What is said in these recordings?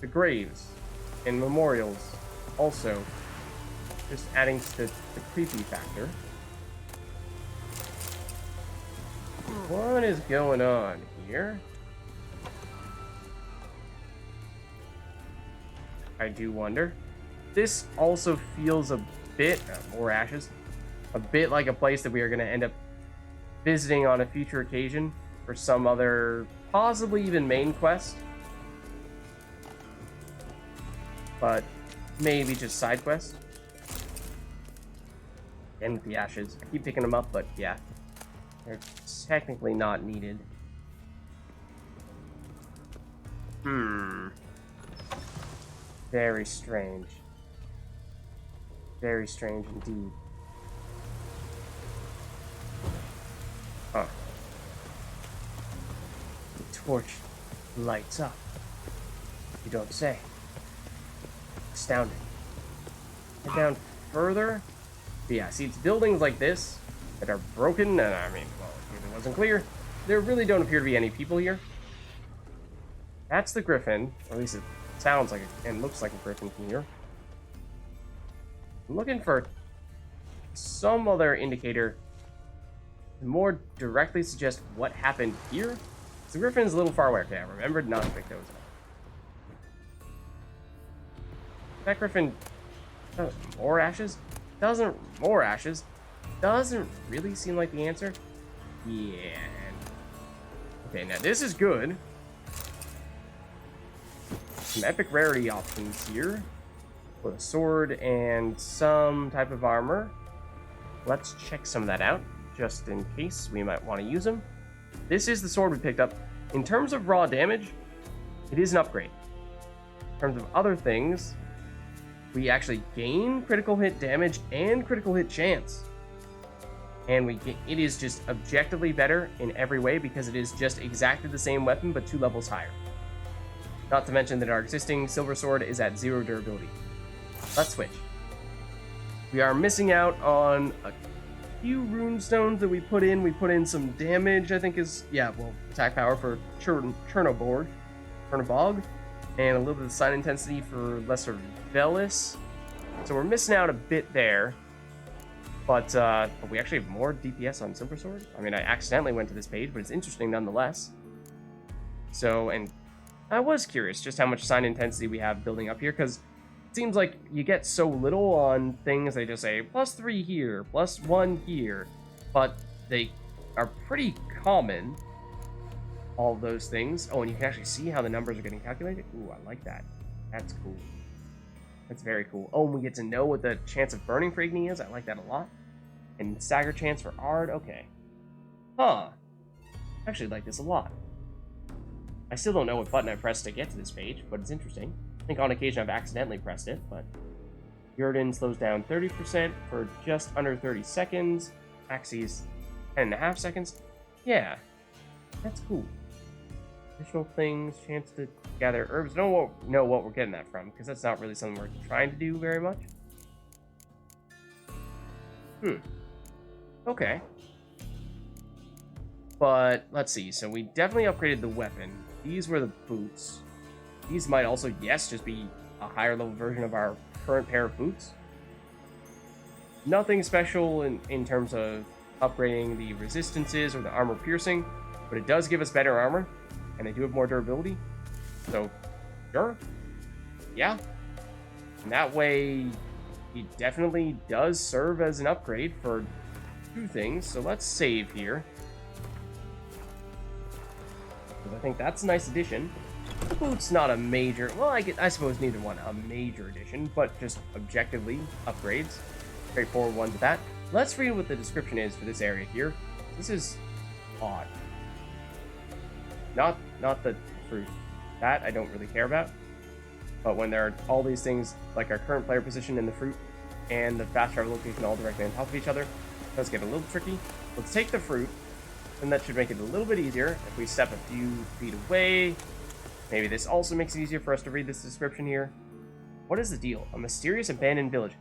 the graves and memorials also just adding to the creepy factor. What is going on here? I do wonder. This also feels a bit, more ashes, a bit like a place that we are going to end up visiting on a future occasion for some other, possibly even main quest. But maybe just side quest. And with the ashes. I keep picking them up, but yeah. They're technically not needed. Very strange. Very strange indeed. Huh. The torch lights up. You don't say. Astounding. Head down further. But yeah, see, it's buildings like this that are broken, and I mean, well, if it wasn't clear, there really don't appear to be any people here. That's the griffin, or at least it sounds like it and looks like a griffin from here. I'm looking for some other indicator to more directly suggest what happened here. The griffin is a little far away. Okay, I remembered not to pick those up. That griffin... more ashes? More ashes? Doesn't really seem like the answer. Yeah. Okay, now this is good. Some epic rarity options here. With a sword and some type of armor. Let's check some of that out, just in case we might want to use them. This is the sword we picked up. In terms of raw damage, it is an upgrade. In terms of other things, we actually gain critical hit damage and critical hit chance. And it is just objectively better in every way because it is just exactly the same weapon but 2 levels higher. Not to mention that our existing silver sword is at 0 durability. Let's switch. We are missing out on a few rune stones that we put in. We put in some damage, I think is, yeah, well, attack power for Chernobog, and a little bit of sign intensity for Lesser Velis. So we're missing out a bit there. But we actually have more DPS on Silver Sword. I mean, I accidentally went to this page, but it's interesting nonetheless. So, and I was curious just how much sign intensity we have building up here, because it seems like you get so little on things. They just say, +3 here, +1 here. But they are pretty common, all of those things. Oh, and you can actually see how the numbers are getting calculated. Ooh, I like that. That's cool. That's very cool. Oh, and we get to know what the chance of burning for Igni is. I like that a lot. And stagger chance for Ard. Okay. Huh. I actually like this a lot. I still don't know what button I pressed to get to this page, but it's interesting. I think on occasion I've accidentally pressed it, but... Yrden slows down 30% for just under 30 seconds. Axes 10.5 seconds. Yeah. That's cool. Additional things, chance to gather herbs. I don't know what we're getting that from, because that's not really something we're trying to do very much. Okay. But, let's see. So we definitely upgraded the weapon. These were the boots. These might also, yes, just be a higher level version of our current pair of boots. Nothing special in terms of upgrading the resistances or the armor piercing, but it does give us better armor. And they do have more durability. So, sure. Yeah. And that way, it definitely does serve as an upgrade for 2 things. So let's save here. Because I think that's a nice addition. The boot's not a major... Well, I suppose neither one a major addition, but just objectively upgrades. Straightforward ones with that. Let's read what the description is for this area here. This is odd. Not the fruit. That I don't really care about. But when there are all these things, like our current player position in the fruit and the fast travel location all directly on top of each other, it does get a little tricky. Let's take the fruit, and that should make it a little bit easier. If we step a few feet away, maybe this also makes it easier for us to read this description here. What is the deal? A mysterious abandoned village.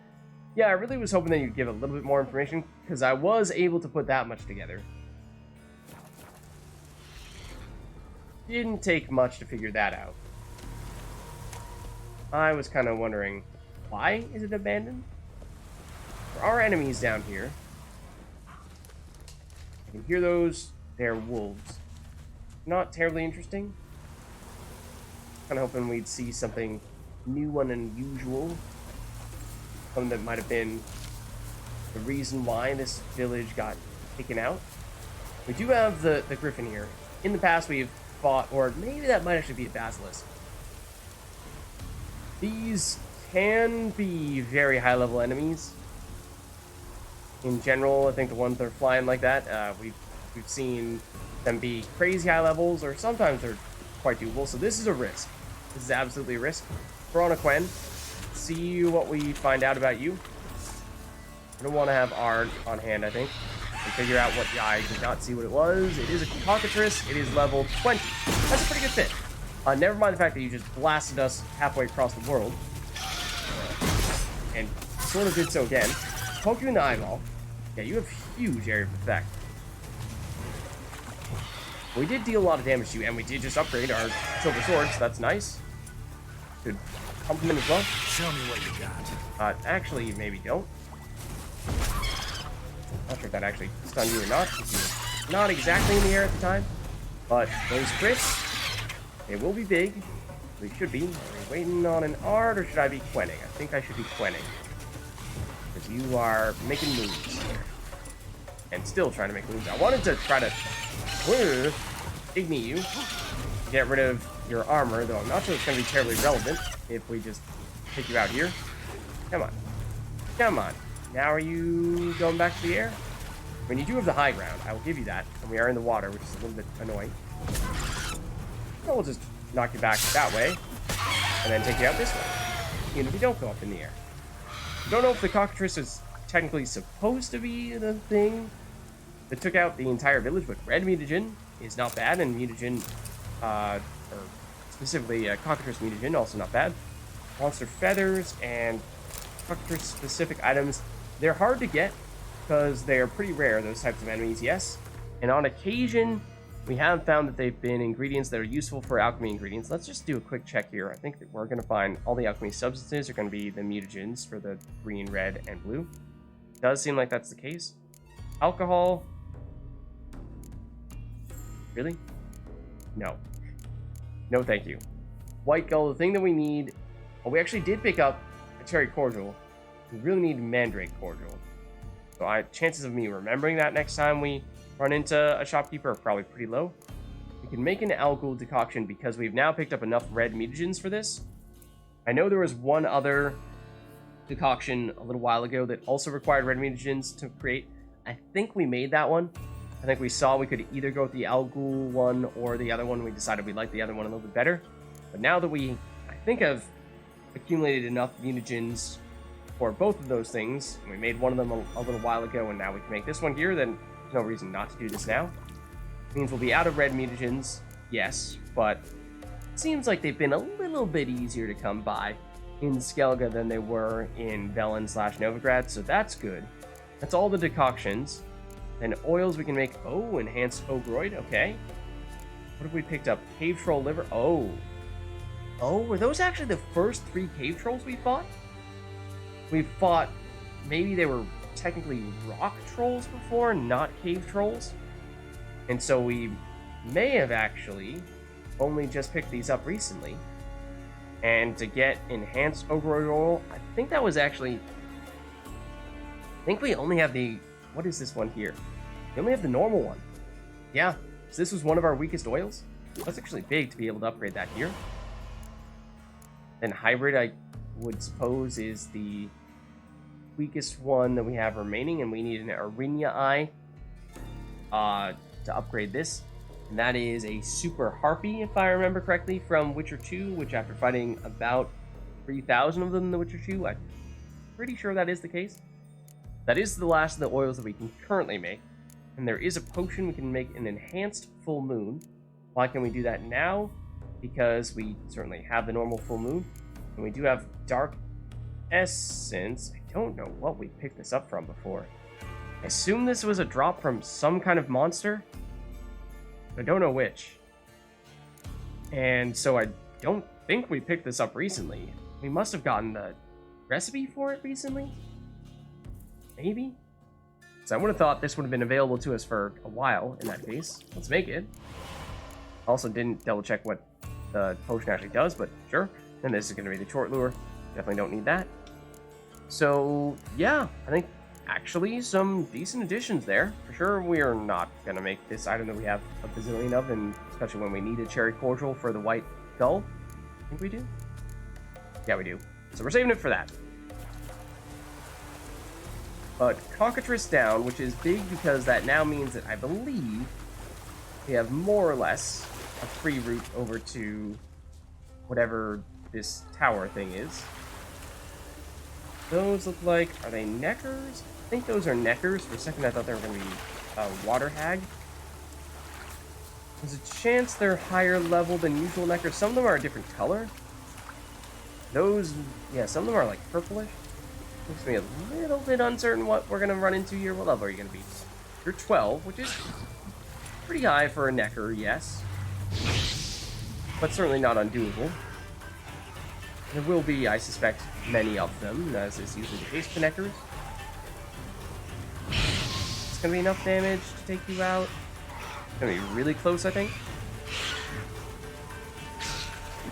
Yeah, I really was hoping that you'd give a little bit more information, because I was able to put that much together. Didn't take much to figure that out. I was kind of wondering, why is it abandoned? There are enemies down here. I can hear those. They're wolves. Not terribly interesting. Kind of hoping we'd see something new and unusual. Something that might have been the reason why this village got taken out. We do have the griffin here. In the past, we've fought, or maybe that might actually be a basilisk. These can be very high-level enemies. In general, I think the ones that are flying like that, we've seen them be crazy high levels, or sometimes they're quite doable. So this is a risk. This is absolutely a risk. Throw on a Quen. See what we find out about you. I don't want to have R on hand, I think, and figure out what I did not see what it was. It is a cockatrice. It is level 20. That's a pretty good fit. Never mind the fact that you just blasted us halfway across the world. And sort of did so again. Poke you in the eyeball. Yeah, you have huge area of effect. We did deal a lot of damage to you, and we did just upgrade our silver swords. So that's nice. Good compliment as well. Show me what you got. Actually, maybe don't. Not sure if that actually stunned you or not, because you were not exactly in the air at the time. But those crits, they will be big. They should be. Are we waiting on an art, or should I be Qwenning? I think I should be Qwenning. Because you are making moves. And still trying to make moves. I wanted to try to ignite you. Get rid of your armor, though I'm not sure it's going to be terribly relevant if we just take you out here. Come on. Come on. Now are you going back to the air? When you do have the high ground, I will give you that. And we are in the water, which is a little bit annoying. So we'll just knock you back that way. And then take you out this way. Even if you don't go up in the air. I don't know if the cockatrice is technically supposed to be the thing that took out the entire village, but red mutagen is not bad, and mutagen, or specifically cockatrice mutagen, also not bad. Monster feathers and cockatrice specific items, they're hard to get because they are pretty rare, those types of enemies, yes. And on occasion, we have found that they've been ingredients that are useful for alchemy ingredients. Let's just do a quick check here. I think that we're going to find all the alchemy substances are going to be the mutagens for the green, red, and blue. Does seem like that's the case. Alcohol. Really? No. No, thank you. White gull, the thing that we need... Well, we actually did pick up a cherry cordial. We really need mandrake cordial. So chances of me remembering that next time we run into a shopkeeper are probably pretty low. We can make an algal decoction because we've now picked up enough red mutagens for this. I know there was one other decoction a little while ago that also required red mutagens to create. I think we made that one. I think we saw we could either go with the algal one or the other one. We decided we liked the other one a little bit better. But now that we, I think, have accumulated enough mutagens for both of those things, and we made one of them a little while ago, and now we can make this one here, then there's no reason not to do this now. It means we'll be out of red mutagens, yes, but it seems like they've been a little bit easier to come by in Skellige than they were in Velen/Novigrad, so that's good. That's all the decoctions. And oils we can make. Oh, enhanced ogroid. Okay. What have we picked up? Cave troll liver. Oh. Oh, were those actually the first 3 cave trolls we fought? We fought... Maybe they were technically rock trolls before, not cave trolls. And so we may have actually only just picked these up recently. And to get enhanced ogroid oil, I think that was actually... I think we only have the... What is this one here? We only have the normal one. Yeah, so this was one of our weakest oils. That's actually big to be able to upgrade that here. Then hybrid, I would suppose, is the weakest one that we have remaining, and we need an Arinia eye to upgrade this. And that is a super harpy, if I remember correctly, from Witcher 2, which after fighting about 3,000 of them in the Witcher 2, I'm pretty sure that is the case. That is the last of the oils that we can currently make. And there is a potion we can make an enhanced full moon. Why can we do that now? Because we certainly have the normal full moon. And we do have dark essence. I don't know what we picked this up from before. I assume this was a drop from some kind of monster. I don't know which. And so I don't think we picked this up recently. We must have gotten the recipe for it recently? Maybe? So I would have thought this would have been available to us for a while in that case. Let's make it. Also didn't double check what the potion actually does, but sure. And this is going to be the short lure. Definitely don't need that. So yeah, I think actually some decent additions there. For sure, we are not going to make this item that we have a bazillion of, and especially when we need a cherry cordial for the white gull. I think we do. Yeah, we do. So we're saving it for that. But Cockatrice down, which is big because that now means that I believe we have more or less a free route over to whatever this tower thing is. Those look like, are they neckers? I think those are neckers. For a second I thought they were going to be water hag. There's a chance they're higher level than usual neckers. Some of them are a different color. Those, yeah, some of them are like purplish. Makes me a little bit uncertain what we're going to run into here. What level are you going to be? You're 12, which is pretty high for a necker, yes. But certainly not undoable. There will be, I suspect, many of them, as is usually the case for neckers. It's going to be enough damage to take you out. It's going to be really close, I think.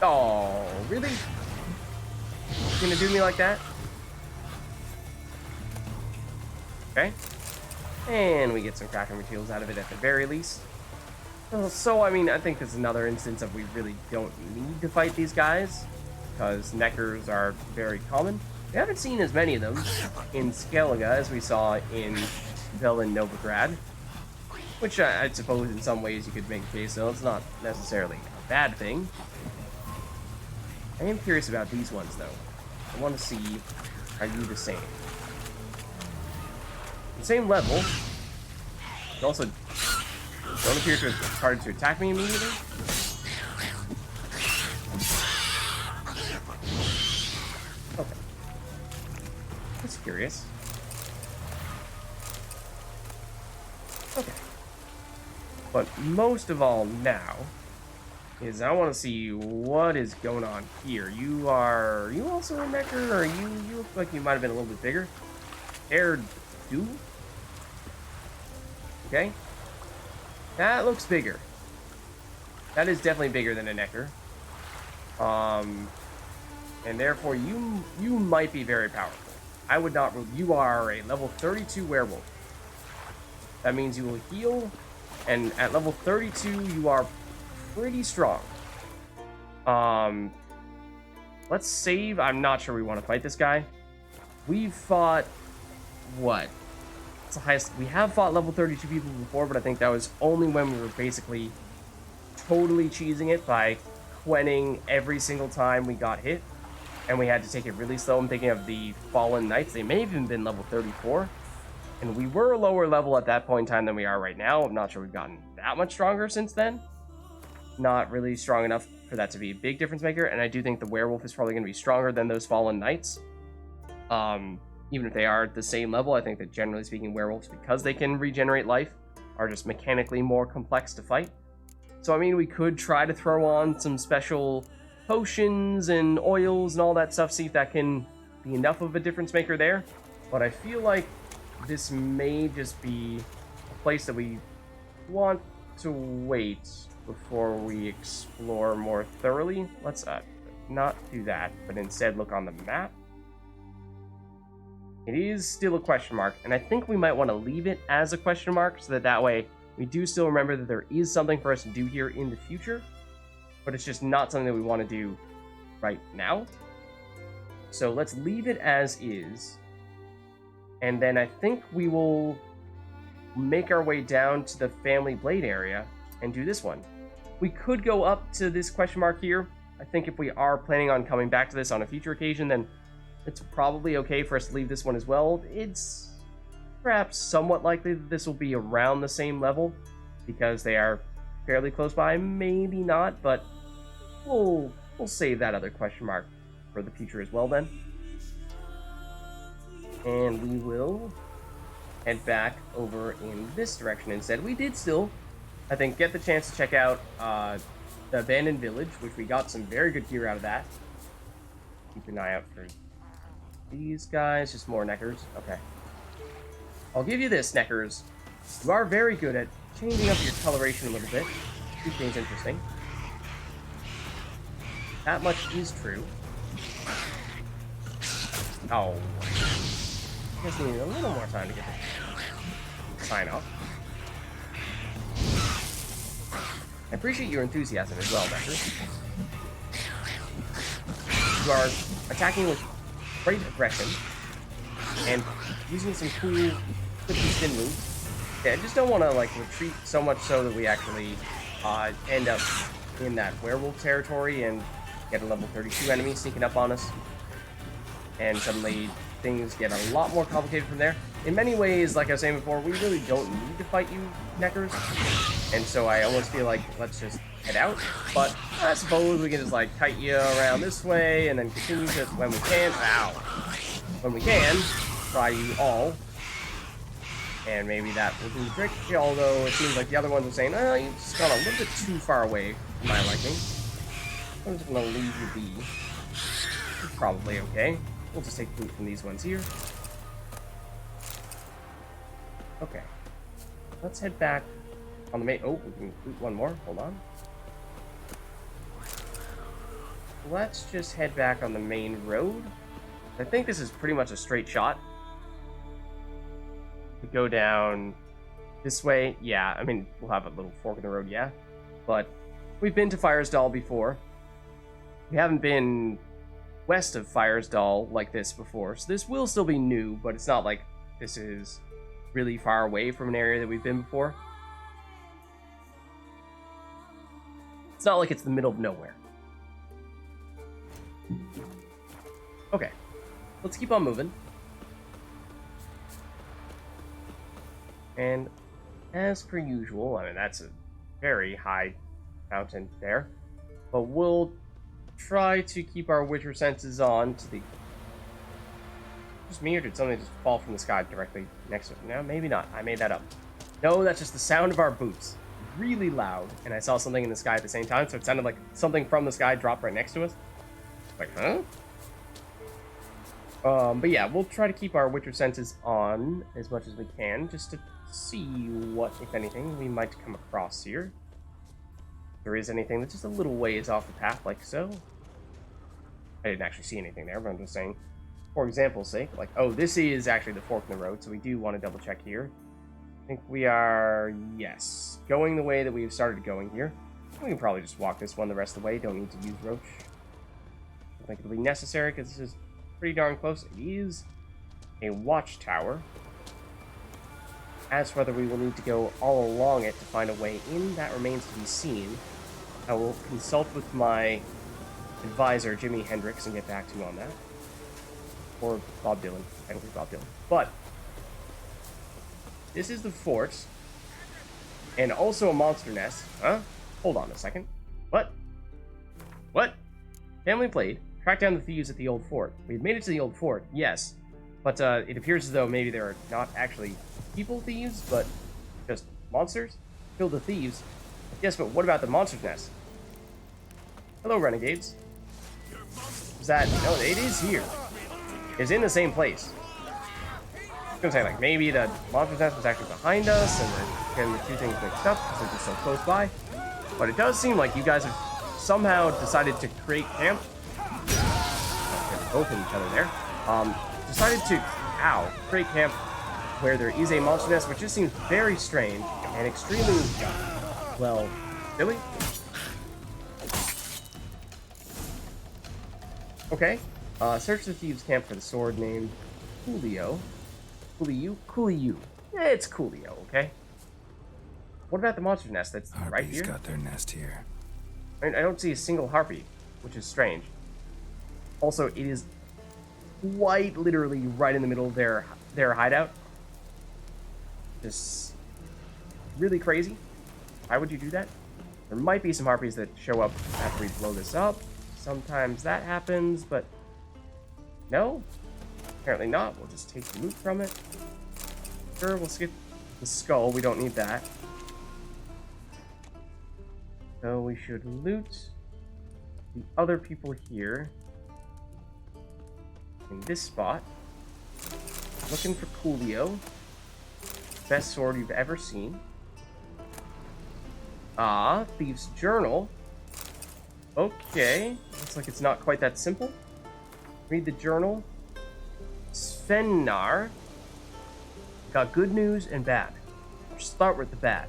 Oh, really? You're going to do me like that? Okay. And we get some cracking materials out of it at the very least. So, I mean, I think this is another instance of we really don't need to fight these guys, because neckers are very common. We haven't seen as many of them in Skellige as we saw in Velen Novigrad, which I suppose in some ways you could make a case, so it's not necessarily a bad thing. I am curious about these ones, though. I want to see, are you the same? The same level. It also don't appear to have started to attack me immediately. Okay. That's curious. Okay. But most of all now is I want to see what is going on here. Are you also a necker, or you look like you might have been a little bit bigger? Air do? Okay. That looks bigger. That is definitely bigger than a necker. And therefore you might be very powerful. I would not rule. You are a level 32 werewolf. That means you will heal, and at level 32 you are pretty strong. Let's save. I'm not sure we want to fight this guy. We've fought what? It's the highest. We have fought level 32 people before, but I think that was only when we were basically totally cheesing it by quenning every single time we got hit, and we had to take it really slow. I'm thinking of the Fallen Knights. They may have even been level 34, and we were a lower level at that point in time than we are right now. I'm not sure we've gotten that much stronger since then. Not really strong enough for that to be a big difference maker, and I do think the werewolf is probably going to be stronger than those Fallen Knights. Even if they are at the same level, I think that generally speaking, werewolves, because they can regenerate life, are just mechanically more complex to fight. So, I mean, we could try to throw on some special potions and oils and all that stuff, see if that can be enough of a difference maker there. But I feel like this may just be a place that we want to wait before we explore more thoroughly. Let's not do that, but instead look on the map. It is still a question mark, and I think we might want to leave it as a question mark so that that way we do still remember that there is something for us to do here in the future, but it's just not something that we want to do right now. So let's leave it as is, and then I think we will make our way down to the Family Blade area and do this one. We could go up to this question mark here. I think if we are planning on coming back to this on a future occasion, then it's probably okay for us to leave this one as well. It's perhaps somewhat likely that this will be around the same level because they are fairly close by. Maybe not, but we'll save that other question mark for the future as well then. And we will head back over in this direction instead. We did still, I think, get the chance to check out the abandoned village, which we got some very good gear out of that. keep an eye out for these guys. Just more neckers. Okay. I'll give you this, neckers. You are very good at changing up your coloration a little bit. Keep things interesting. That much is true. Oh. Just need a little more time to get the sign off. I appreciate your enthusiasm as well, Becker. You are attacking with great aggression and using some cool flippy spin moves. Yeah, I just don't want to like retreat so much so that we actually end up in that werewolf territory and get a level 32 enemy sneaking up on us. And suddenly things get a lot more complicated from there. In many ways, like I was saying before, we really don't need to fight you, neckers. And so I almost feel like let's just head out. But I suppose we can just like kite you around this way and then continue to, when we can, when we can, try you all. And maybe that will do the trick. Although it seems like the other ones are saying, oh, you just got a little bit too far away from my liking. I'm just gonna leave you be. You're probably okay. We'll just take loot from these ones here. Okay. Let's head back on the main. Oh, we can loot one more. Hold on. Let's just head back on the main road. I think this is pretty much a straight shot. We go down this way. Yeah, I mean, we'll have a little fork in the road, yeah. But we've been to Firesdal before. We haven't been west of Firesdal like this before, so this will still be new, but it's not like this is really far away from an area that we've been before. It's not like it's the middle of nowhere. Okay, let's keep on moving. And as per usual, I mean, that's a very high mountain there, but we'll try to keep our witcher senses on to the... Just me, or did something just fall from the sky directly next to it? No, maybe not. I made that up. No, that's just the sound of our boots. Really loud, and I saw something in the sky at the same time, so it sounded like something from the sky dropped right next to us. Like, huh? But yeah, we'll try to keep our witcher senses on as much as we can, just to see what, if anything, we might come across here. If there is anything that's just a little ways off the path, like so. I didn't actually see anything there, but I'm just saying, for example's sake, like, oh, this is actually the fork in the road, so we do want to double check here. I think we are, yes, going the way that we've started going here. We can probably just walk this one the rest of the way, don't need to use Roach. I don't think it'll be necessary, because this is pretty darn close. It is a watchtower. As for whether we will need to go all along it to find a way in, that remains to be seen. I will consult with my advisor, Jimi Hendrix, and get back to you on that. Or Bob Dylan. I don't think Bob Dylan. But this is the fort, and also a monster nest. Huh? Hold on a second. What? What? Family played. Track down the thieves at the old fort. We've made it to the old fort, yes. But it appears as though maybe there are not actually people thieves, but just monsters? Killed the thieves. Yes, but what about the monster's nest? Hello, renegades. Is that... No, it is here. It's in the same place. I was gonna say, like, maybe the monster's nest was actually behind us, and we're getting the two things mixed up because they're just so close by. But it does seem like you guys have somehow decided to create camp. Both in each other there. Decided to, create camp where there is a monster nest, which just seems very strange and extremely, well, silly. Okay. Search the thieves' camp for the sword named Coolio. Coolio. It's Coolio, okay? What about the monster nest that's Harpies right here? Got their nest here. I don't see a single harpy, which is strange. Also, it is quite literally right in the middle of their hideout. Just really crazy. Why would you do that? There might be some harpies that show up after we blow this up. Sometimes that happens, but no, apparently not. We'll just take the loot from it. Sure, we'll skip the skull. We don't need that. So we should loot the other people here. in this spot. Looking for Coolio. Best sword you've ever seen. Ah, Thieves' Journal. Okay. Looks like it's not quite that simple. Read the journal. Svennar. Got good news and bad. I'll start with the bad.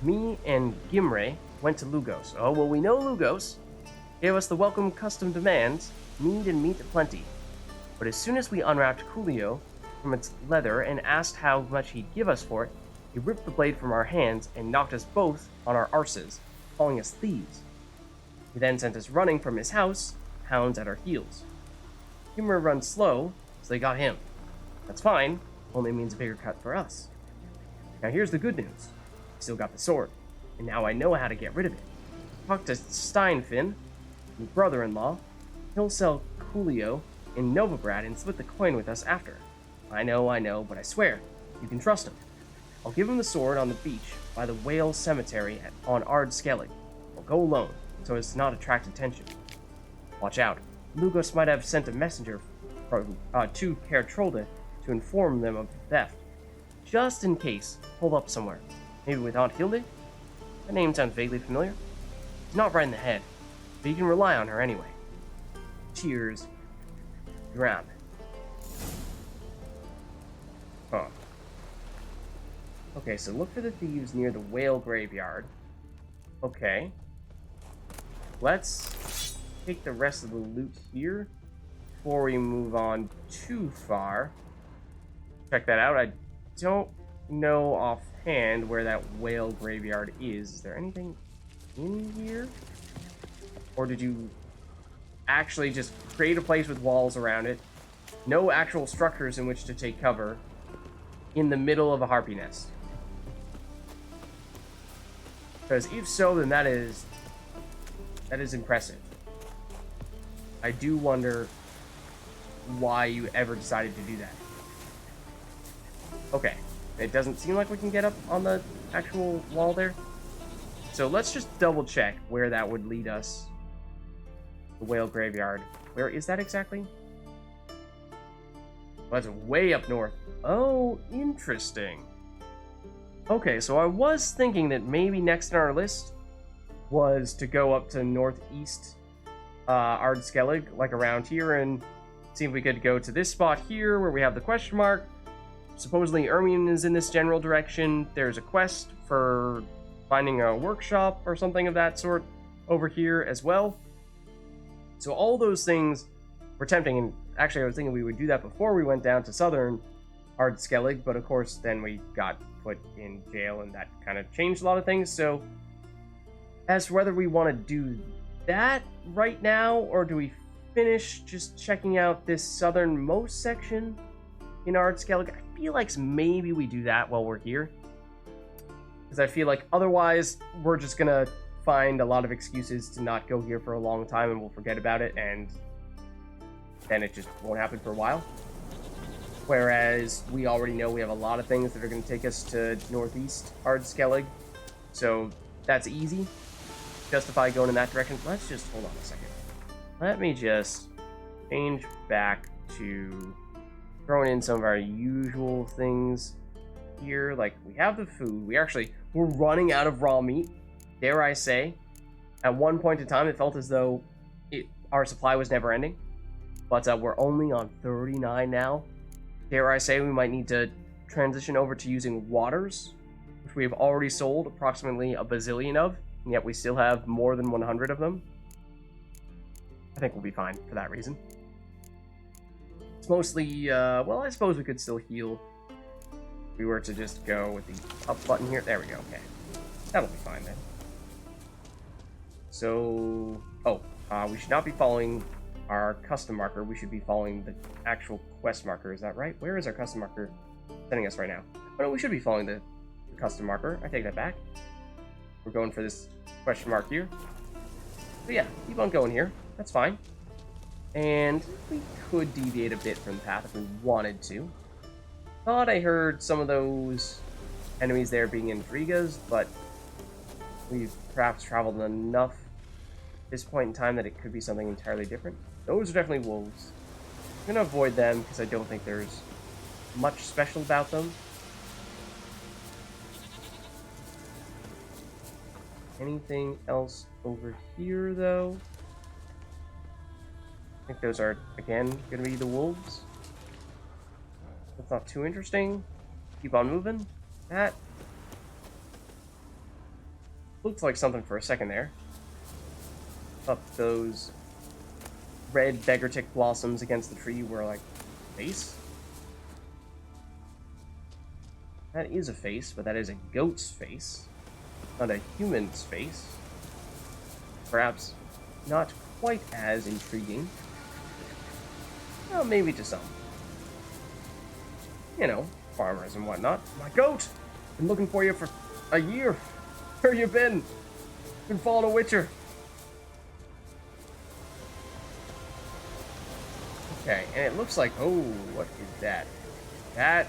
Me and Gimre went to Lugos. Oh, well, we know Lugos. Gave us the welcome custom demands, mead and meat aplenty. But as soon as we unwrapped Coolio from its leather and asked how much he'd give us for it, he ripped the blade from our hands and knocked us both on our arses, calling us thieves. He then sent us running from his house, hounds at our heels. Gimre runs slow, so they got him. That's fine, only means a bigger cut for us. Now here's the good news. Still got the sword, and now I know how to get rid of it. Talk to Steinfin, my brother-in-law. He'll sell Coolio in Novigrad and split the coin with us after. I know, but I swear, you can trust him. I'll give him the sword on the beach by the whale cemetery on Ard Skellig. I'll go alone, so as to not attract attention. Watch out. Lugos might have sent a messenger to Caer Trolde to inform them of the theft. Just in case, hold up somewhere. Maybe with Aunt Hilde? That name sounds vaguely familiar. She's not right in the head, but you can rely on her anyway. Cheers. Grab. Huh. Okay, so look for the thieves near the whale graveyard. Okay. Let's take the rest of the loot here before we move on too far. Check that out. I don't know offhand where that whale graveyard is. Is there anything in here? Or did you actually just create a place with walls around it? No actual structures in which to take cover in the middle of a harpy nest. Because if so, then that is impressive. I do wonder why you ever decided to do that. Okay, it doesn't seem like we can get up on the actual wall there. So let's just double check where that would lead us. The whale graveyard. Where is that exactly? Well, that's way up north. Oh, interesting. Okay, so I was thinking that maybe next on our list was to go up to northeast Ard Skellig, like around here, and see if we could go to this spot here where we have the question mark. Supposedly Ermion is in this general direction. There's a quest for finding a workshop or something of that sort over here as well. So all those things were tempting, and actually I was thinking we would do that before we went down to southern Ard Skellig, but of course then we got put in jail and that kind of changed a lot of things. So as to whether we want to do that right now, or do we finish just checking out this southernmost section in Ard Skellig, I feel like maybe we do that while we're here. Because I feel like otherwise we're just going to find a lot of excuses to not go here for a long time and we'll forget about it, and then it just won't happen for a while. Whereas we already know we have a lot of things that are going to take us to northeast Ard Skellig, so that's easy. Justify going in that direction. Let's just hold on a second. Let me just change back to throwing in some of our usual things here. Like, we have the food. We're running out of raw meat, dare I say. At one point in time, it felt as though our supply was never ending. But we're only on 39 now. Dare I say we might need to transition over to using waters, which we have already sold approximately a bazillion of, and yet we still have more than 100 of them. I think we'll be fine for that reason. It's mostly, well, I suppose we could still heal if we were to just go with the up button here. There we go, okay. That'll be fine then. So, we should not be following our custom marker. We should be following the actual quest marker. Is that right? Where is our custom marker sending us right now? Oh no, we should be following the custom marker. I take that back. We're going for this question mark here. So yeah, keep on going here. That's fine. And we could deviate a bit from the path if we wanted to. Thought I heard some of those enemies there being Intrigas, but we've perhaps traveled enough at this point in time that it could be something entirely different. Those are definitely wolves. gonna avoid them because I don't think there's much special about them. Anything else over here, though? I think those are, again, gonna be the wolves. That's not too interesting. Keep on moving. That looks like something for a second there. Up those red beggar tick blossoms against the tree were like face. That is a face, but that is a goat's face, not a human's face. Perhaps not quite as intriguing. Well, maybe to some. You know, farmers and whatnot. My goat! Been looking for you for a year. Where you been? Been following a witcher. Okay, and it looks like, oh, what is that? That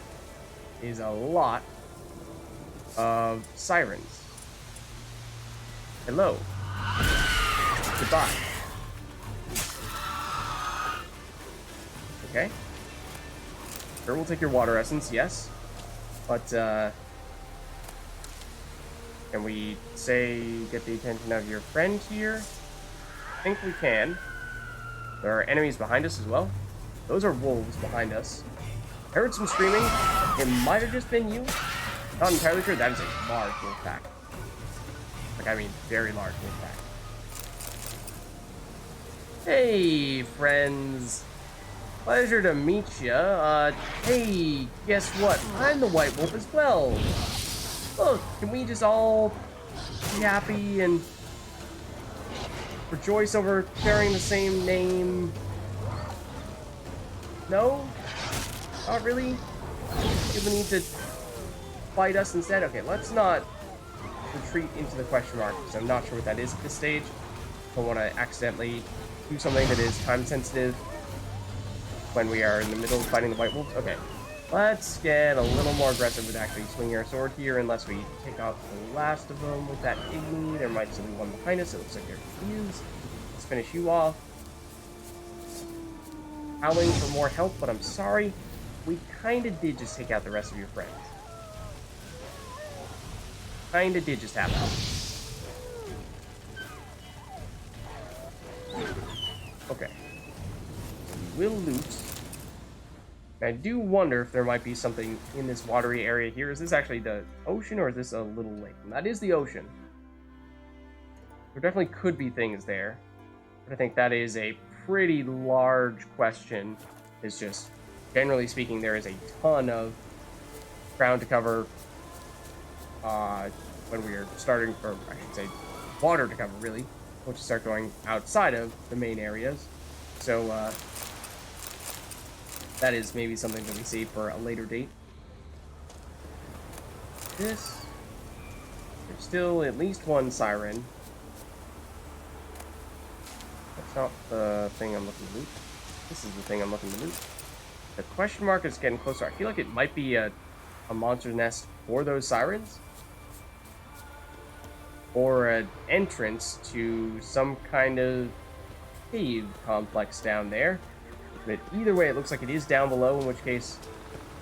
is a lot of sirens. Hello. Goodbye. Okay. Sure, we'll take your water essence, yes. But, can we, say, get the attention of your friend here? I think we can. There are enemies behind us as well. Those are wolves behind us. I heard some screaming. It might have just been you. Not entirely sure. That is a large wolf pack. Like, I mean, very large wolf pack. Hey, friends. Pleasure to meet ya. Hey, guess what? I'm the white wolf as well. Look, can we just all be happy and rejoice over sharing the same name? No? Not really? Do we need to fight us instead? Okay, let's not retreat into the question mark, because I'm not sure what that is at this stage. I don't want to accidentally do something that is time sensitive when we are in the middle of fighting the white wolves. Okay, let's get a little more aggressive with actually swinging our sword here, unless we take out the last of them with that Igni. There might still be one behind us. It looks like there is. Let's finish you off. Howling for more help, but I'm sorry. We kind of did just take out the rest of your friends. Kind of did just happen. Okay. We will loot. I do wonder if there might be something in this watery area here. Is this actually the ocean, or is this a little lake? And that is the ocean. There definitely could be things there. But I think that is a pretty large question. It's just, generally speaking, there is a ton of ground to cover when we are starting, or I should say, water to cover, really, once you start going outside of the main areas. So, that is maybe something that we see for a later date. There's still at least one siren. That's not the thing I'm looking to loot. This is the thing I'm looking to loot. The question mark is getting closer. I feel like it might be a monster nest for those sirens, or an entrance to some kind of cave complex down there. But either way, it looks like it is down below, in which case,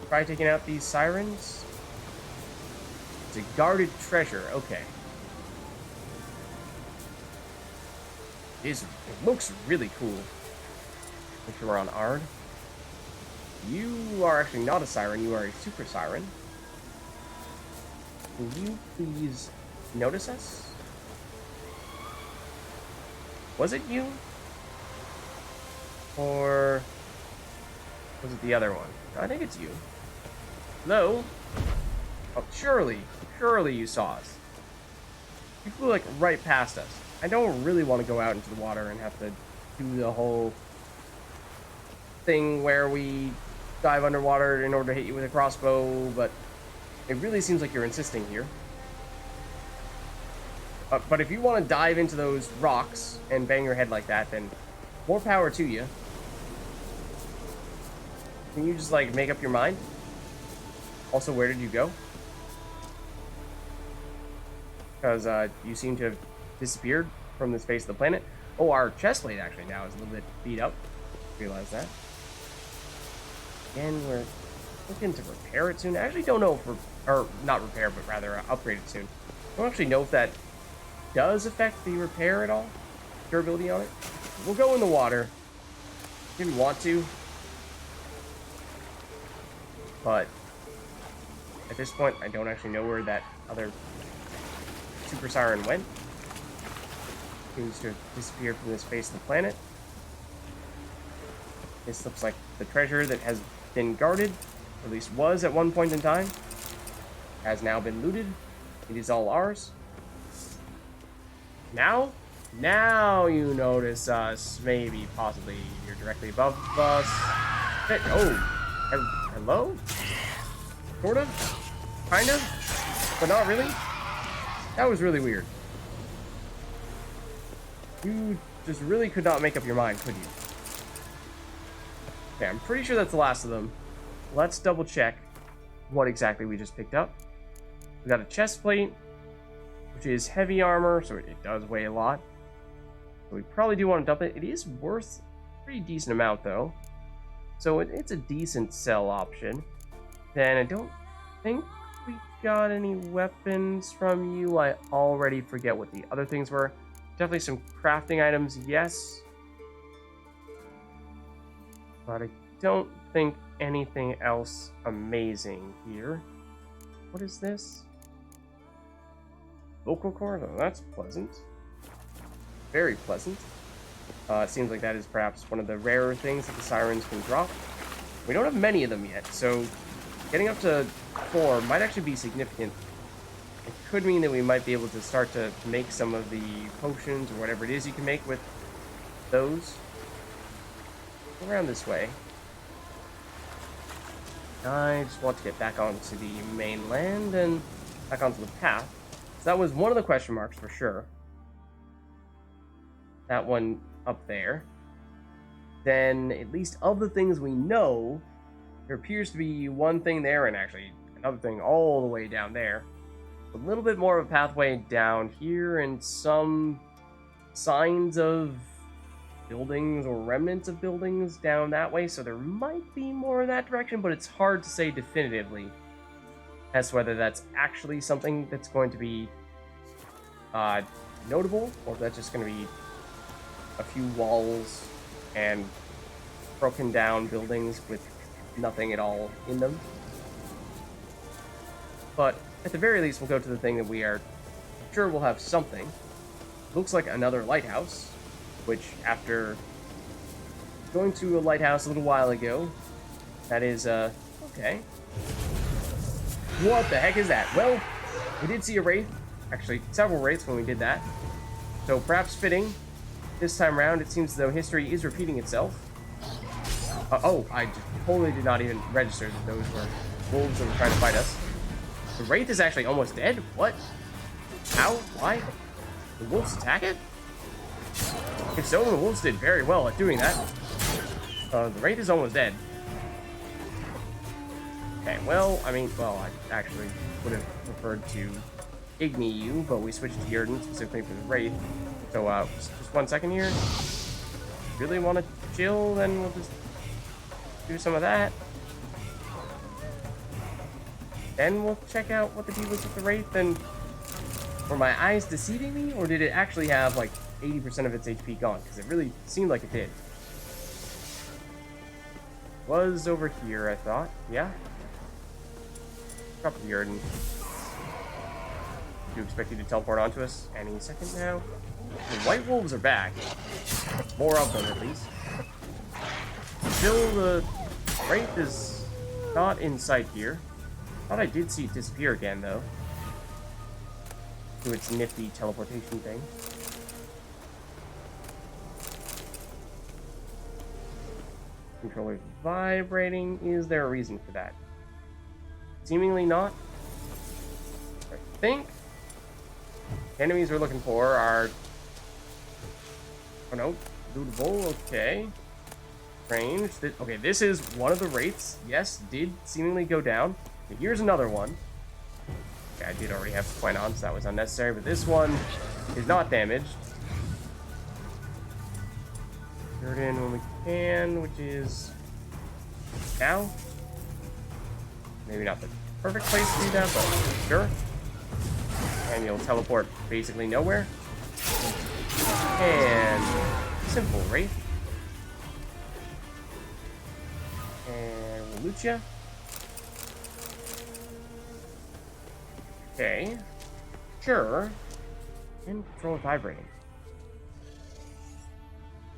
try taking out these sirens. It's a guarded treasure. Okay. It looks really cool. Make sure we're on Ard. You are actually not a siren, you are a super siren. Will you please notice us? Was it you? Or was it the other one? I think it's you. Hello? Oh, surely you saw us. You flew like right past us. I don't really want to go out into the water and have to do the whole thing where we dive underwater in order to hit you with a crossbow, but it really seems like you're insisting here. But if you want to dive into those rocks and bang your head like that, then more power to you. Can you just, like, make up your mind? Also, where did you go? Because you seem to have disappeared from the face of the planet. Oh, our chest plate actually now is a little bit beat up. Realize that. Again, we're looking to repair it soon. I actually don't know if or not repair, but rather upgrade it soon. I don't actually know if that does affect the repair at all, durability on it. We'll go in the water. Didn't want to, but at this point, I don't actually know where that other super siren went. Seems to have disappeared from the face of the planet. This looks like the treasure that has been guarded, or at least was at one point in time, has now been looted. It is all ours. Now you notice us. Maybe, possibly, you're directly above us. Oh, hello? Sort of? Kind of? But not really? That was really weird. You just really could not make up your mind, could you? Okay, I'm pretty sure that's the last of them. Let's double check what exactly we just picked up. We got a chest plate, which is heavy armor, so it does weigh a lot. So we probably do want to dump it. It is worth a pretty decent amount, though. So it's a decent sell option. Then I don't think we got any weapons from you. I already forget what the other things were. Definitely some crafting items, yes. But I don't think anything else amazing here. What is this? Vocal cord? Oh, that's pleasant. Very pleasant. It seems like that is perhaps one of the rarer things that the sirens can drop. We don't have many of them yet, so getting up to 4 might actually be significant. It could mean that we might be able to start to make some of the potions or whatever it is you can make with those. Go around this way. I just want to get back onto the mainland and back onto the path. So that was one of the question marks for sure. That one up there. Then, at least of the things we know, there appears to be one thing there and actually another thing all the way down there. A little bit more of a pathway down here and some signs of buildings or remnants of buildings down that way, so there might be more in that direction, but it's hard to say definitively as to whether that's actually something that's going to be notable, or if that's just going to be a few walls and broken down buildings with nothing at all in them. But at the very least, we'll go to the thing that we are sure will have something. Looks like another lighthouse, which after going to a lighthouse a little while ago, that is, okay. What the heck is that? Well, we did see a wraith, actually several wraiths when we did that. So perhaps fitting, this time around it seems as though history is repeating itself. Oh, I just totally did not even register that those were wolves that were trying to fight us. The wraith is actually almost dead? What? How? Why? The wolves attack it? If so, the wolves did very well at doing that. The wraith is almost dead. Okay, well, I mean, well, I actually would have preferred to Igni you, but we switched to Yurden specifically for the wraith. So, just 1 second here. Really want to chill, then we'll just do some of that. Then we'll check out what the deal was with the wraith, and were my eyes deceiving me, or did it actually have like 80% of its HP gone? Because it really seemed like it did. Was over here, I thought. Yeah. Drop the Yurden. Do you expect you to teleport onto us any second now? The white wolves are back. More of them, at least. Still, the wraith is not in sight here. Thought I did see it disappear again, though. Do its nifty teleportation thing. Controller's vibrating. Is there a reason for that? Seemingly not. I think enemies we're looking for are... Oh no, lootable, okay. Range. Okay, this is one of the wraiths. Yes, did seemingly go down. But here's another one. Okay, I did already have the point on, so that was unnecessary, but this one is not damaged. Turn in when we can, which is Now. Maybe not the perfect place to do that, but sure. And you'll teleport basically nowhere. And simple Wraith. And we'll loot ya. Okay. Sure. And control vibrating.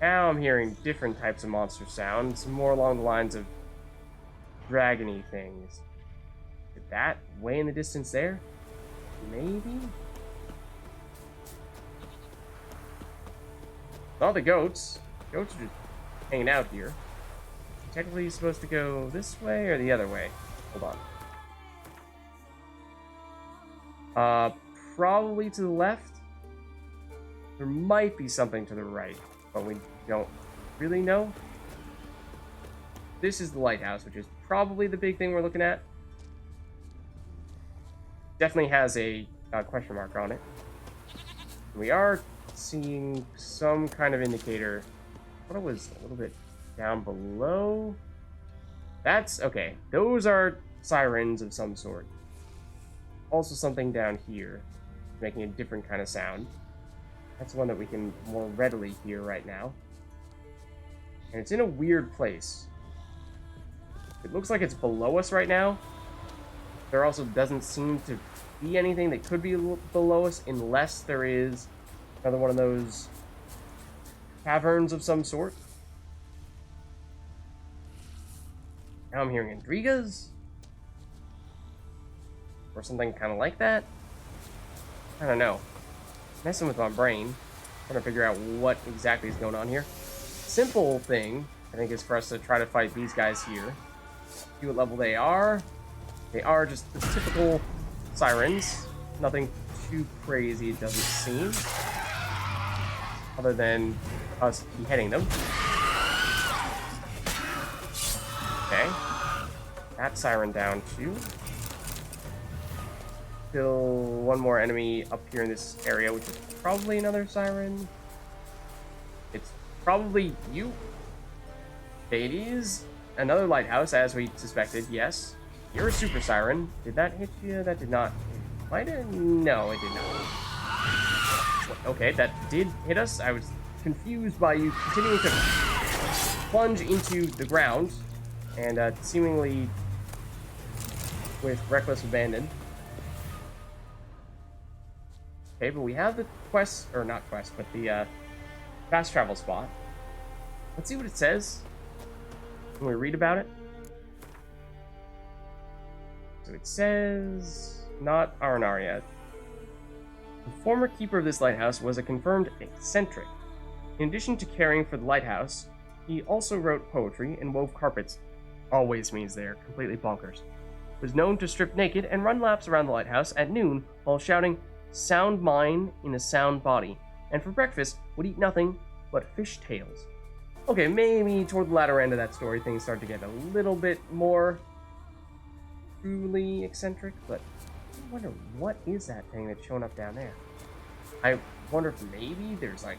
Now I'm hearing different types of monster sounds, more along the lines of dragony things. Is that way in the distance there? Maybe? All the goats. Goats are just hanging out here. Technically, you're supposed to go this way or the other way. Hold on. Probably to the left. There might be something to the right, but we don't really know. This is the lighthouse, which is probably the big thing we're looking at. Definitely has a question mark on it. We are seeing some kind of indicator. I thought it was a little bit down below. That's okay. Those are sirens of some sort. Also something down here, making a different kind of sound. That's one that we can more readily hear right now. And it's in a weird place. It looks like it's below us right now. There also doesn't seem to be anything that could be below us unless there is another one of those caverns of some sort. Now I'm hearing Andrigas. Or something kind of like that. I don't know. Messing with my brain. Trying to figure out what exactly is going on here. Simple thing, I think, is for us to try to fight these guys here. See what level they are. They are just the typical sirens. Nothing too crazy, it doesn't seem. Other than us beheading them. Okay. That siren down too. Still one more enemy up here in this area, which is probably another siren. It's probably you. It is another lighthouse, as we suspected, yes. You're a super siren. Did that hit you? That did not. Might have? No, it did not. Okay, that did hit us. I was confused by you continuing to plunge into the ground and seemingly with reckless abandon. Okay, but we have the quest, or not quest, but the fast travel spot. Let's see what it says when we read about it. So it says, not R&R yet. The former keeper of this lighthouse was a confirmed eccentric. In addition to caring for the lighthouse, he also wrote poetry and wove carpets. Always means they're completely bonkers. Was known to strip naked and run laps around the lighthouse at noon while shouting, "Sound mind in a sound body," and for breakfast would eat nothing but fish tails. Okay, maybe toward the latter end of that story, things start to get a little bit more truly eccentric, but I wonder what is that thing that's showing up down there. I wonder if maybe there's like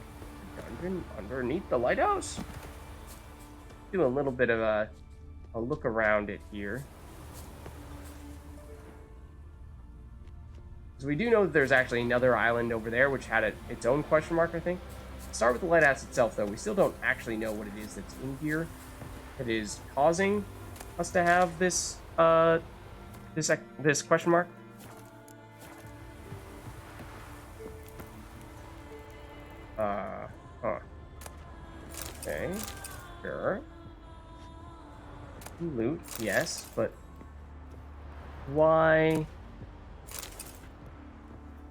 a dungeon underneath the lighthouse? Do a little bit of a look around it here. So we do know that there's actually another island over there, which had its own question mark, I think. Start with the lighthouse itself, though. We still don't actually know what it is that's in here that is causing us to have this this question mark. Okay, sure. Loot, yes, but why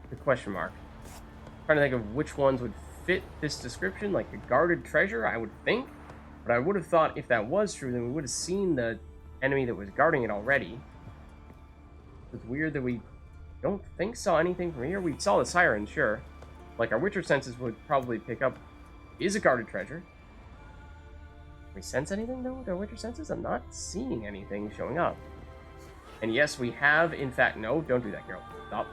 the question mark? I'm trying to think of which ones would fit this description, like a guarded treasure, I would think. But I would have thought if that was true, then we would have seen the enemy that was guarding it already. It's weird that we don't think saw anything from here. We saw the siren, sure. Like, our Witcher senses would probably pick up, is a guarded treasure. Can we sense anything, though, with our Witcher senses? I'm not seeing anything showing up. And yes, we have, in fact, no, don't do that, girl.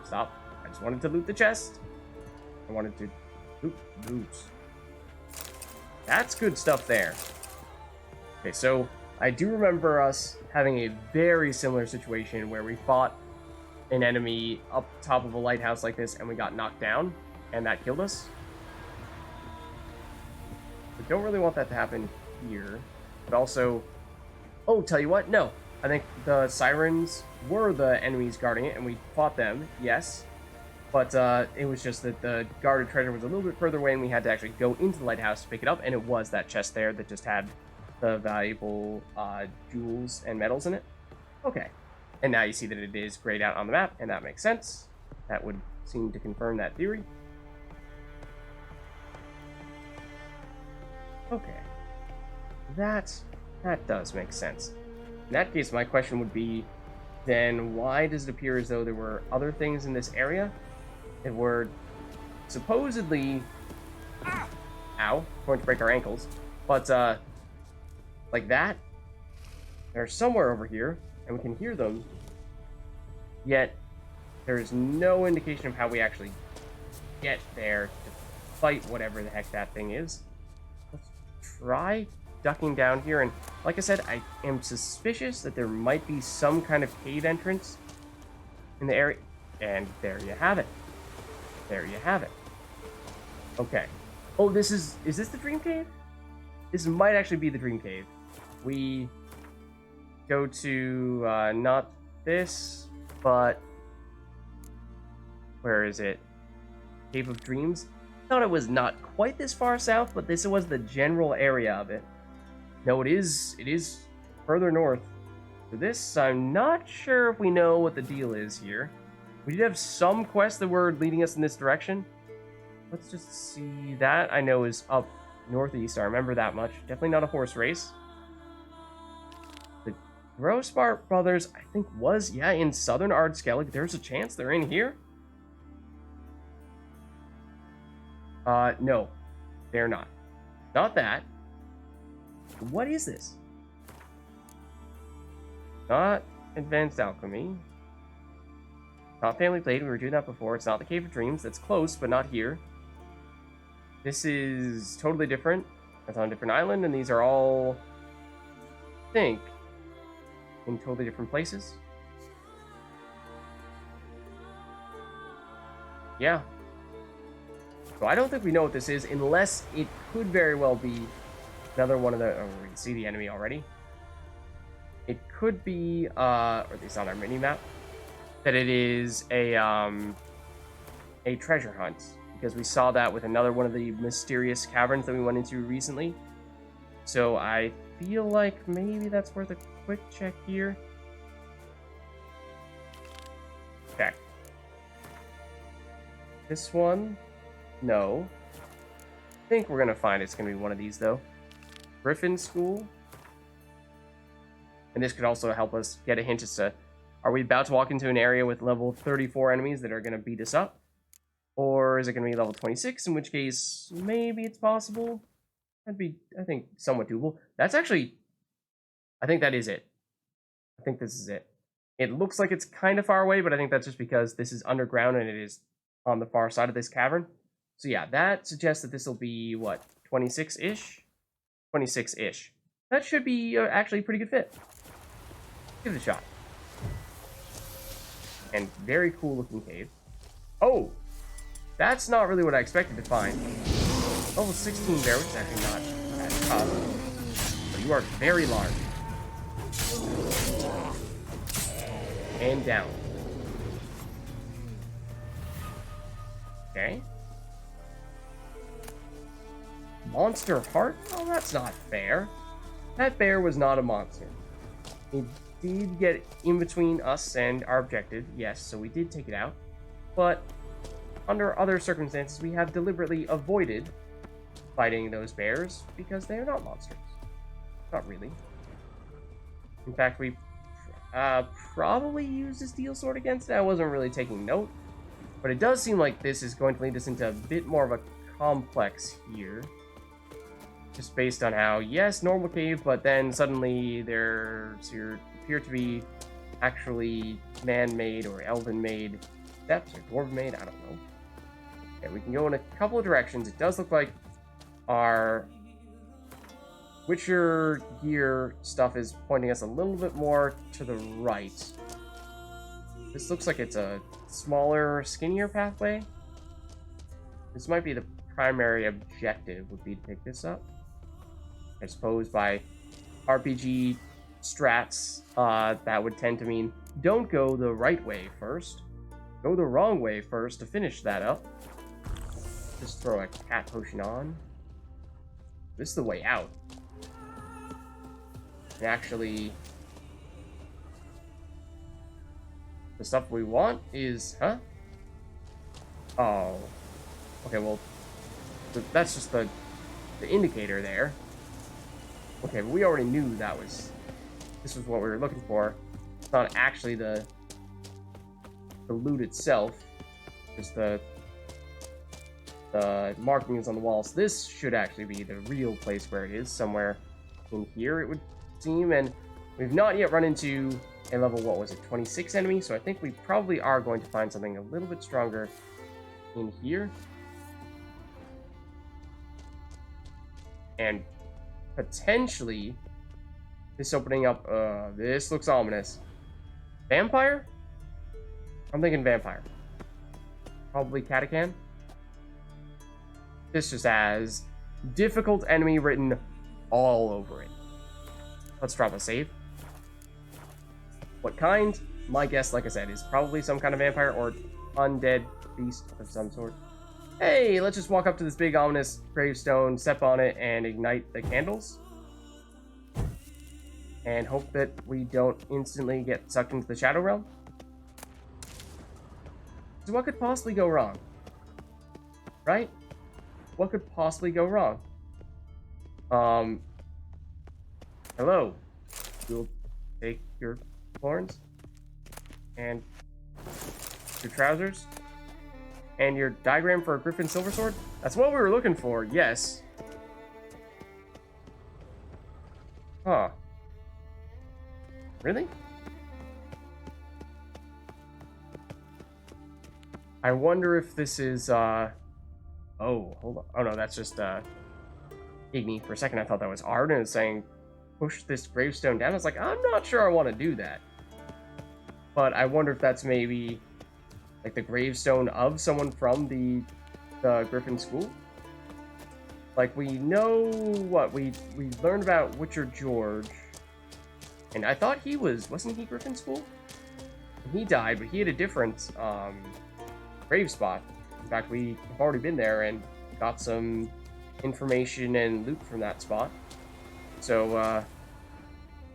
Stop. I just wanted to loot the chest. I wanted to loot. That's good stuff there. Okay, so I do remember us having a very similar situation where we fought an enemy up top of a lighthouse like this and we got knocked down and that killed us. We don't really want that to happen here, but also, oh, tell you what, no, I think the sirens were the enemies guarding it and we fought them, yes, but it was just that the guarded treasure was a little bit further away and we had to actually go into the lighthouse to pick it up, and it was that chest there that just had the valuable jewels and metals in it. Okay. And now you see that it is grayed out on the map, and that makes sense. That would seem to confirm that theory. Okay. That does make sense. In that case, my question would be, then why does it appear as though there were other things in this area that were supposedly... Ow. Going to break our ankles. But, like that? They're somewhere over here, and we can hear them, yet there's no indication of how we actually get there to fight whatever the heck that thing is. Let's try ducking down here, and like I said, I am suspicious that there might be some kind of cave entrance in the area, and there you have it. There you have it. Okay. Oh, is this the dream cave? This might actually be the dream cave. We go to, not this, but where is it? Cave of Dreams? Thought it was not quite this far south, but this was the general area of it. No, it is further north. For this, I'm not sure if we know what the deal is here. We did have some quests that were leading us in this direction. Let's just see. That I know is up northeast. I remember that much. Definitely not a horse race. Grossbart Brothers, I think, was, yeah, in southern Ardskellig. There's a chance they're in here. No. They're not. Not that. What is this? Not Advanced Alchemy. Not Family Blade, we were doing that before. It's not the Cave of Dreams. That's close, but not here. This is totally different. That's on a different island, and these are all, I think, in totally different places. Yeah. So I don't think we know what this is, unless it could very well be another one of the... Oh, we can see the enemy already. It could be, or at least on our mini-map, that it is a treasure hunt, because we saw that with another one of the mysterious caverns that we went into recently. So I feel like maybe that's worth a quick check here. Okay. This one, no. I think we're gonna find it's gonna be one of these though. Griffin School. And this could also help us get a hint as to, are we about to walk into an area with level 34 enemies that are gonna beat us up? Or is it gonna be level 26, in which case maybe it's possible? That'd be, I think, somewhat doable. That's actually, I think that is it. I think this is it. It looks like it's kind of far away, but I think that's just because this is underground and it is on the far side of this cavern. So yeah, that suggests that this will be, what, 26-ish? 26-ish. That should be actually a pretty good fit. Give it a shot. And very cool looking cave. Oh! That's not really what I expected to find. Level 16 there, which is actually not that tough. But you are very large. And down. Okay. Monster heart? Oh, that's not fair. That bear was not a monster. It did get in between us and our objective, yes, so we did take it out. But under other circumstances, we have deliberately avoided fighting those bears because they are not monsters. Not really. In fact, we probably used a steel sword against it. I wasn't really taking note. But it does seem like this is going to lead us into a bit more of a complex here. Just based on how, yes, normal cave, but then suddenly there appear to be actually man-made or elven-made steps, or dwarven-made, I don't know. Okay, we can go in a couple of directions. It does look like our Witcher gear stuff is pointing us a little bit more to the right. This looks like it's a smaller, skinnier pathway. This might be the primary objective, would be to pick this up. I suppose by RPG strats, that would tend to mean don't go the right way first. Go the wrong way first to finish that up. Just throw a cat potion on. This is the way out. And actually, the stuff we want is, huh? Oh. Okay, well, that's just the indicator there. Okay, but we already knew this was what we were looking for. It's not actually the loot itself, just the markings on the walls. This should actually be the real place where it is, somewhere in here, it would seem. And we've not yet run into a level, what was it, 26 enemy, so I think we probably are going to find something a little bit stronger in here. And potentially this opening up, this looks ominous. Vampire? I'm thinking vampire. Probably Catacan. This just has difficult enemy written all over it. Let's drop a save. What kind? My guess, like I said, is probably some kind of vampire or undead beast of some sort. Hey, let's just walk up to this big ominous gravestone, step on it, and ignite the candles. And hope that we don't instantly get sucked into the Shadow Realm. So what could possibly go wrong? Right? What could possibly go wrong? Hello. You'll take your horns and your trousers and your diagram for a Griffin Silver Sword? That's what we were looking for, yes. Huh. Really? I wonder if this is, oh, hold on. Oh no, that's just, Igni. For a second I thought that was Ard, and it's saying, push this gravestone down. I was like, I'm not sure I want to do that. But I wonder if that's maybe like the gravestone of someone from the Griffin School. Like, we know what we learned about Witcher George, and I thought he wasn't he Griffin School? He died, but he had a different grave spot. In fact, we have already been there and got some information and loot from that spot. So,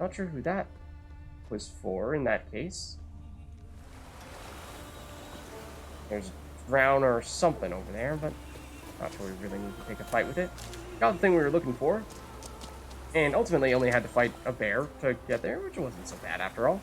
not sure who that was for in that case. There's a drown or something over there, but not sure we really need to take a fight with it. Got the thing we were looking for, and ultimately only had to fight a bear to get there, which wasn't so bad after all.